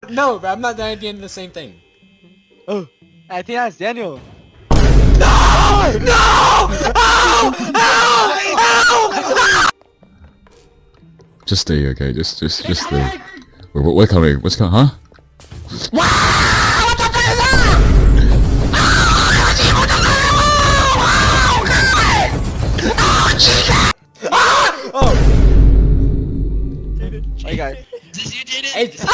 No, but I'm not doing the same thing. Oh, I think that's Daniel. No! No! Ow! Ow! Just stay, okay? Just stay. We're coming. What's coming? Huh? What the fuck is that? Oh! Hey guys. Did you did it? It's... Oh,